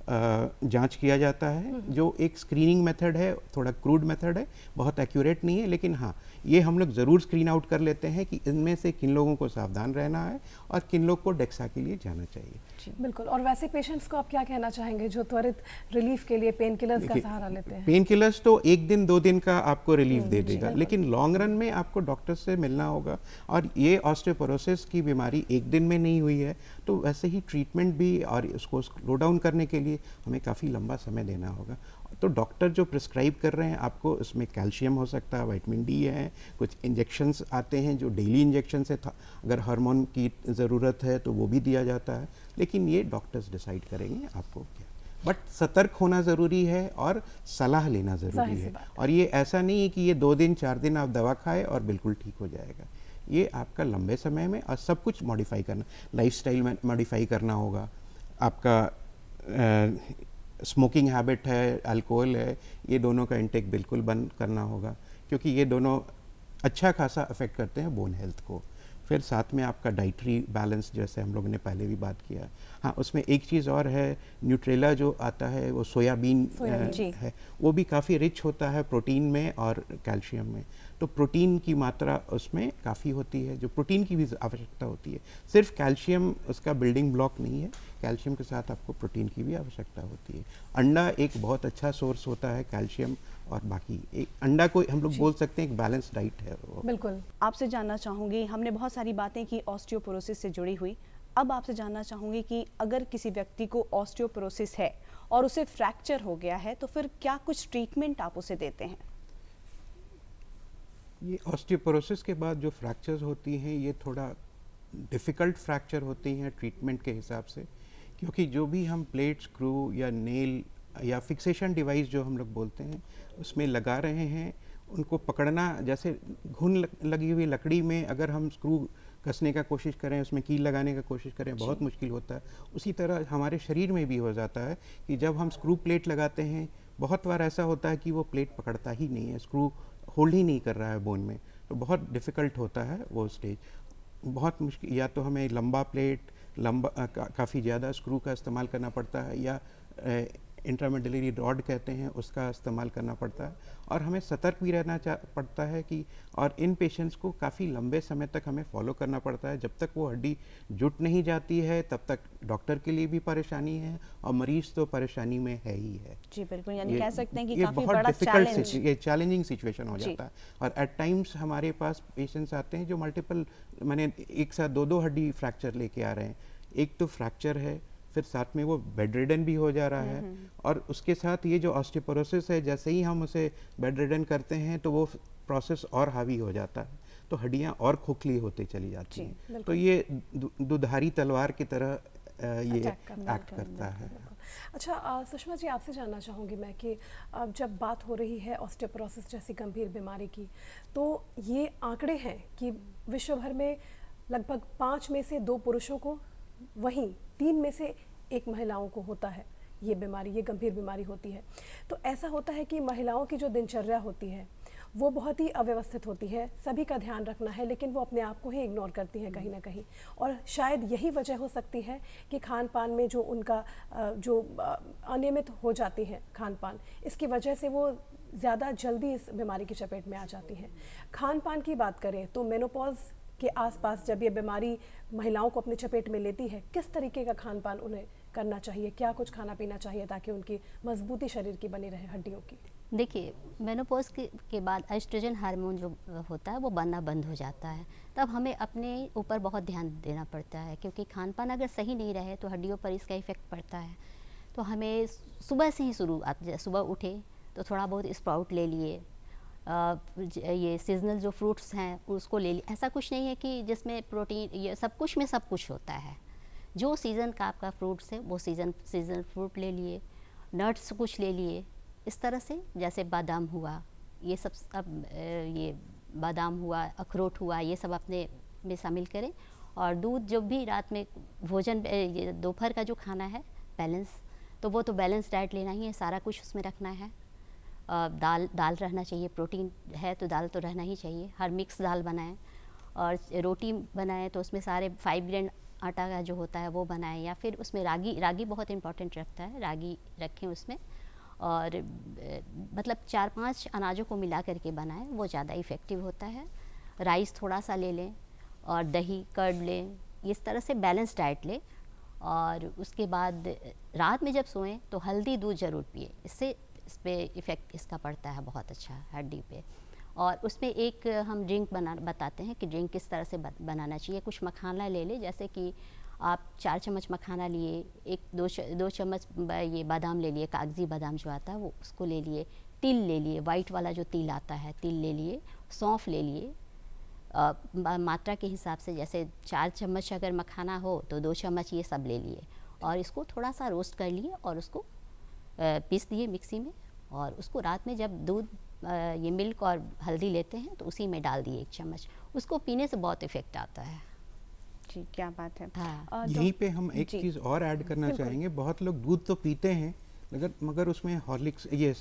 Speaker 4: जांच किया जाता है, जो एक स्क्रीनिंग मेथड है, थोड़ा क्रूड मेथड है, बहुत एक्यूरेट नहीं है, लेकिन हाँ ये हम लोग ज़रूर स्क्रीन आउट कर लेते हैं कि इनमें से किन लोगों को सावधान रहना है और किन लोग को डेक्सा के लिए जाना चाहिए।
Speaker 2: बिल्कुल। और वैसे पेशेंट्स को आप क्या कहना चाहेंगे जो त्वरित रिलीफ के लिए पेन किलर्स का सहारा लेते हैं?
Speaker 4: पेन किलर्स तो 1 दिन 2 दिन का आपको रिलीफ दे देगा, लेकिन लॉन्ग रन में आपको डॉक्टर से मिलना होगा। और ये ऑस्टियोपोरोसिस की बीमारी 1 दिन में नहीं हुई है, तो वैसे ही ट्रीटमेंट भी और उसको स्लो डाउन करने के लिए हमें काफ़ी लंबा समय देना होगा। तो डॉक्टर जो प्रिस्क्राइब कर रहे हैं आपको, उसमें कैल्शियम हो सकता है, विटामिन डी है, कुछ इंजेक्शंस आते हैं जो डेली इंजेक्शन से अगर हार्मोन की ज़रूरत है तो वो भी दिया जाता है, लेकिन ये डॉक्टर्स डिसाइड करेंगे आपको क्या। बट सतर्क होना ज़रूरी है और सलाह लेना ज़रूरी है। और ये ऐसा नहीं है कि ये 2 दिन 4 दिन आप दवा खाएं और बिल्कुल ठीक हो जाएगा। ये आपका लंबे समय में और सब कुछ मॉडिफाई करना, लाइफस्टाइल में मॉडिफाई करना होगा, आपका स्मोकिंग हैबिट है, अल्कोहल है, ये दोनों का इंटेक बिल्कुल बंद करना होगा, क्योंकि ये दोनों अच्छा खासा अफेक्ट करते हैं बोन हेल्थ को। फिर साथ में आपका डाइटरी बैलेंस, जैसे हम लोगों ने पहले भी बात किया। हाँ, उसमें एक चीज़ और है, न्यूट्रेला जो आता है वो सोयाबीन है, वो भी काफ़ी रिच होता है प्रोटीन में और कैल्शियम में। तो प्रोटीन की मात्रा उसमें काफ़ी होती है, जो प्रोटीन की भी आवश्यकता होती है। सिर्फ कैल्शियम उसका बिल्डिंग ब्लॉक नहीं है, कैल्शियम के साथ आपको प्रोटीन की भी आवश्यकता होती है। अंडा एक बहुत अच्छा सोर्स होता है कैल्शियम, और बाकी एक अंडा को हम लोग बोल सकते हैं एक बैलेंस डाइट है वो।
Speaker 2: बिल्कुल।
Speaker 1: आपसे जानना चाहूँगी, हमने बहुत सारी बातें की ऑस्टियोपोरोसिस से जुड़ी हुई, अब आपसे जानना चाहूँगी कि अगर किसी व्यक्ति को ऑस्टियोपोरोसिस है और उसे फ्रैक्चर हो गया है, तो फिर क्या कुछ ट्रीटमेंट आप उसे देते हैं?
Speaker 4: ये ऑस्टियोपोरोसिस के बाद जो फ्रैक्चर्स होती हैं ये थोड़ा डिफ़िकल्ट फ्रैक्चर होती हैं ट्रीटमेंट के हिसाब से, क्योंकि जो भी हम प्लेट, स्क्रू या नेल या फिक्सेशन डिवाइस जो हम लोग बोलते हैं उसमें लगा रहे हैं, उनको पकड़ना, जैसे घुन लगी हुई लकड़ी में अगर हम स्क्रू कसने का कोशिश करें, उसमें कील लगाने का कोशिश करें, बहुत मुश्किल होता है। उसी तरह हमारे शरीर में भी हो जाता है कि जब हम स्क्रू प्लेट लगाते हैं, बहुत बार ऐसा होता है कि वो प्लेट पकड़ता ही नहीं है, स्क्रू होल्ड ही नहीं कर रहा है बोन में, तो बहुत डिफ़िकल्ट होता है वो स्टेज। बहुत मुश्किल, या तो हमें लंबा प्लेट, काफ़ी ज़्यादा स्क्रू का इस्तेमाल करना पड़ता है, या इंट्रामेडुलरी रॉड कहते हैं उसका इस्तेमाल करना पड़ता है। और हमें सतर्क भी रहना पड़ता है कि, और इन पेशेंट्स को काफ़ी लंबे समय तक हमें फॉलो करना पड़ता है। जब तक वो हड्डी जुट नहीं जाती है तब तक डॉक्टर के लिए भी परेशानी है और मरीज़ तो परेशानी में है ही है।
Speaker 1: जी बिल्कुल, यानी कह सकते हैं कि
Speaker 4: ये
Speaker 1: काफ़ी
Speaker 4: बहुत
Speaker 1: बड़ा
Speaker 4: डिफिकल्ट
Speaker 1: चैलेंज।
Speaker 4: ये चैलेंजिंग सिचुएशन हो जाता है। और एट टाइम्स हमारे पास पेशेंट्स आते हैं जो मल्टीपल, माने एक साथ 2-2 हड्डी फ्रैक्चर लेके आ रहे हैं। एक तो फ्रैक्चर है, फिर साथ में वो बेड रिडन भी हो जा रहा है, और उसके साथ ये जो ऑस्टियोपोरोसिस है, जैसे ही हम उसे बेड रिडन करते हैं तो वो प्रोसेस और हावी हो जाता है, तो हड्डियां और खोखली होते चली जाती हैं। तो ये दुधारी तलवार की तरह ये एक्ट करता है।
Speaker 2: अच्छा सुषमा जी, आपसे जानना चाहूँगी मैं कि जब बात हो रही है ऑस्टियोपोरोसिस जैसी गंभीर बीमारी की, तो ये आंकड़े हैं कि विश्व भर में लगभग 5 में से 2 पुरुषों को, वहीं 3 में से 1 महिलाओं को होता है ये बीमारी, ये गंभीर बीमारी होती है। तो ऐसा होता है कि महिलाओं की जो दिनचर्या होती है वो बहुत ही अव्यवस्थित होती है, सभी का ध्यान रखना है, लेकिन वो अपने आप को ही इग्नोर करती हैं कहीं ना कहीं। और शायद यही वजह हो सकती है कि खान पान में जो उनका जो अनियमित हो जाती है खान पान, इसकी वजह से वो ज़्यादा जल्दी इस बीमारी की चपेट में आ जाती हैं। खान पान की बात करें तो मेनोपॉज के आसपास जब ये बीमारी महिलाओं को अपनी चपेट में लेती है, किस तरीके का खान पान उन्हें करना चाहिए, क्या कुछ खाना पीना चाहिए ताकि उनकी मजबूती शरीर की बनी रहे, हड्डियों की?
Speaker 5: देखिए, मेनोपॉज के बाद एस्ट्रोजन हार्मोन जो होता है वो बनना बंद हो जाता है, तब हमें अपने ऊपर बहुत ध्यान देना पड़ता है, क्योंकि खान पान अगर सही नहीं रहे तो हड्डियों पर इसका इफ़ेक्ट पड़ता है। तो हमें सुबह से ही शुरुआत, सुबह उठे तो थोड़ा बहुत स्प्राउट ले लिए, ये सीजनल जो फ्रूट्स हैं उसको ले लिए। ऐसा कुछ नहीं है कि जिसमें प्रोटीन, ये सब कुछ में सब कुछ होता है। जो सीज़न का आपका फ्रूट्स है वो सीजनल फ्रूट ले लिए, नट्स कुछ ले लिए, इस तरह से, जैसे बादाम हुआ, ये सब ये बादाम हुआ, अखरोट हुआ, ये सब अपने में शामिल करें। और दूध, जो भी रात में भोजन, ये दोपहर का जो खाना है बैलेंस, तो वो तो बैलेंस डाइट लेना ही है, सारा कुछ उसमें रखना है। दाल रहना चाहिए, प्रोटीन है तो दाल तो रहना ही चाहिए, हर मिक्स दाल बनाएं। और रोटी बनाएं तो उसमें सारे 5 ग्रेन आटा का जो होता है वो बनाएं, या फिर उसमें रागी बहुत इम्पॉर्टेंट रखता है, रागी रखें उसमें। और मतलब 4-5 अनाजों को मिला करके बनाएं, वो ज़्यादा इफ़ेक्टिव होता है। राइस थोड़ा सा ले लें और दही कर्ड लें, इस तरह से बैलेंस डाइट लें। और उसके बाद रात में जब सोएं तो हल्दी दूध ज़रूर पिए, इससे इस पर इफ़ेक्ट इसका पड़ता है बहुत अच्छा हड्डी पे। और उसमें एक हम ड्रिंक बताते हैं कि ड्रिंक किस तरह से बनाना चाहिए। कुछ मखाना ले लें, जैसे कि आप 4 चम्मच मखाना लिए, 2 चम्मच ये बादाम ले लिए, कागजी बादाम जो आता है वो, उसको ले लिए। तिल ले लिए, वाइट वाला जो तिल आता है, तिल ले लिए। सौंफ ले लिए, मात्रा के हिसाब से, जैसे 4 चम्मच अगर मखाना हो तो 2 चम्मच ये सब ले लिए। और इसको थोड़ा सा रोस्ट कर लिए और उसको पीस दिए मिक्सी में। और उसको रात में जब दूध ये मिल्क और हल्दी लेते हैं तो उसी में डाल दिए 1 चम्मच, उसको पीने से बहुत इफ़ेक्ट आता है।
Speaker 1: जी, क्या बात है।
Speaker 5: हाँ।
Speaker 4: यहीं पे हम एक
Speaker 1: जी।
Speaker 4: चीज़ और ऐड करना चाहेंगे। बहुत लोग दूध तो पीते हैं मगर उसमें हॉर्लिक्स, ये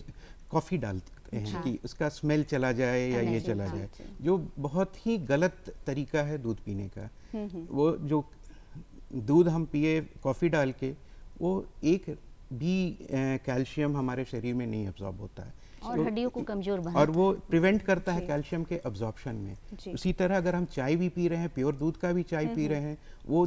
Speaker 4: कॉफ़ी डालते हैं कि उसका स्मेल चला जाए या ये चला जाए, जो बहुत ही गलत तरीका है दूध पीने का। वो जो दूध हम पिए कॉफ़ी डाल के, वो एक भी कैल्शियम हमारे शरीर में नहीं अब्जॉर्ब होता है
Speaker 5: और हड्डियों को कमज़ोर बनाता
Speaker 4: और वो प्रिवेंट करता है कैल्शियम के अब्जॉर्प्शन में।
Speaker 1: जी।
Speaker 4: उसी तरह अगर हम चाय भी पी रहे हैं, प्योर दूध का भी चाय पी रहे हैं, वो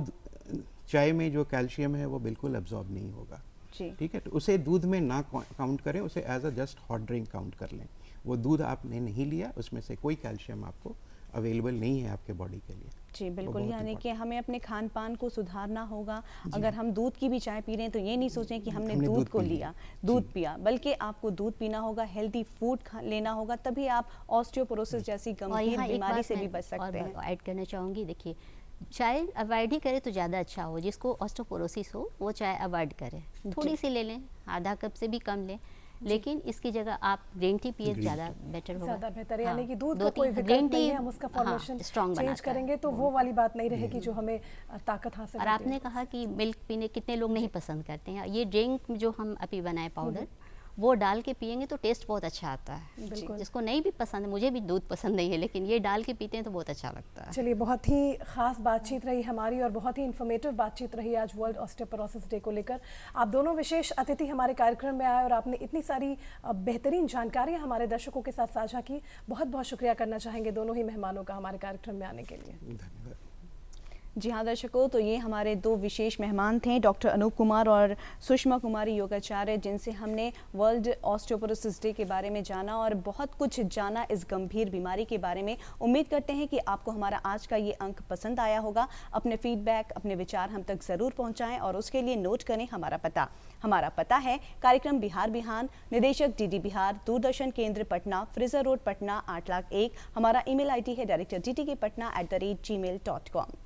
Speaker 4: चाय में जो कैल्शियम है वो बिल्कुल अब्जॉर्ब नहीं होगा।
Speaker 1: जी।
Speaker 4: ठीक है, तो उसे दूध में ना काउंट करें, उसे as a just hot drink count कर लें। वो दूध आपने नहीं लिया, उसमें से कोई कैल्शियम आपको अवेलेबल नहीं है आपके बॉडी के लिए।
Speaker 1: जी बिल्कुल,
Speaker 4: बहुत
Speaker 1: यानी कि
Speaker 4: important।
Speaker 1: हमें अपने खान पान को सुधारना होगा। अगर हम दूध की भी चाय पी रहे हैं तो ये नहीं सोचें कि हमने
Speaker 4: हमने
Speaker 1: दूध
Speaker 4: दूध
Speaker 1: को
Speaker 4: पी
Speaker 1: लिया,
Speaker 4: लिया।
Speaker 1: दूध
Speaker 4: जी।
Speaker 1: पिया, बल्कि आपको दूध पीना होगा, हेल्दी फूड लेना होगा, तभी आप ऑस्टियोपोरोसिस जैसी
Speaker 5: और
Speaker 1: गंभीर
Speaker 5: यहाँ एक
Speaker 1: बीमारी
Speaker 5: बात
Speaker 1: से भी
Speaker 5: मैं
Speaker 1: बच सकते हैं।
Speaker 5: और ऐड करना चाहूँगी, देखिए चाय अवॉइड ही करे तो ज़्यादा अच्छा हो। जिसको ऑस्टियोपोरोसिस हो वो चाय अवॉइड करे, थोड़ी सी ले लें, आधा कप से भी कम लें, लेकिन इसकी जगह आप ग्रीन टी पिए, ज़्यादा बेटर होगा।
Speaker 2: ज़्यादा बेहतर है। यानी कि दूध का
Speaker 5: 2-3
Speaker 2: कोई
Speaker 5: ग्रीन
Speaker 2: विकल्प नहीं
Speaker 5: टी,
Speaker 2: है, हम उसका फॉर्मेशन
Speaker 5: स्ट्रॉन्ग
Speaker 2: चेंज
Speaker 5: बनाता है।
Speaker 2: करेंगे तो वो वाली बात नहीं रहेगी जो हमें ताकत हासिल
Speaker 5: और
Speaker 2: होती
Speaker 5: आपने
Speaker 2: है।
Speaker 5: कहा कि मिल्क पीने कितने लोग नहीं पसंद करते हैं, ये ड्रिंक जो हम अभी बनाए पाउडर, वो डाल के पियेंगे तो टेस्ट बहुत अच्छा आता है।
Speaker 2: बिल्कुल।
Speaker 5: जिसको नहीं भी पसंद है, मुझे भी दूध पसंद नहीं है, लेकिन ये डाल के पीते हैं तो बहुत अच्छा लगता है।
Speaker 2: चलिए, बहुत ही खास बातचीत रही हमारी और बहुत ही इन्फॉर्मेटिव बातचीत रही आज वर्ल्ड ऑस्टियोपोरोसिस डे को लेकर। आप दोनों विशेष अतिथि हमारे कार्यक्रम में आए और आपने इतनी सारी बेहतरीन जानकारियां हमारे दर्शकों के साथ साझा की। बहुत बहुत शुक्रिया करना चाहेंगे दोनों ही मेहमानों का हमारे कार्यक्रम में आने के लिए।
Speaker 4: धन्यवाद।
Speaker 1: जी हाँ दर्शकों, तो ये हमारे 2 विशेष मेहमान थे, डॉक्टर अनूप कुमार और सुषमा कुमारी योगाचार्य, जिनसे हमने वर्ल्ड ऑस्टियोपोरोसिस डे के बारे में जाना और बहुत कुछ जाना इस गंभीर बीमारी के बारे में। उम्मीद करते हैं कि आपको हमारा आज का ये अंक पसंद आया होगा। अपने फीडबैक, अपने विचार हम तक ज़रूर पहुँचाएँ और उसके लिए नोट करें हमारा पता है कार्यक्रम बिहार बिहान, निदेशक DD बिहार, दूरदर्शन केंद्र पटना, फ्रिजर रोड पटना 801। हमारा email ID है director.ttk patna@gmail.com।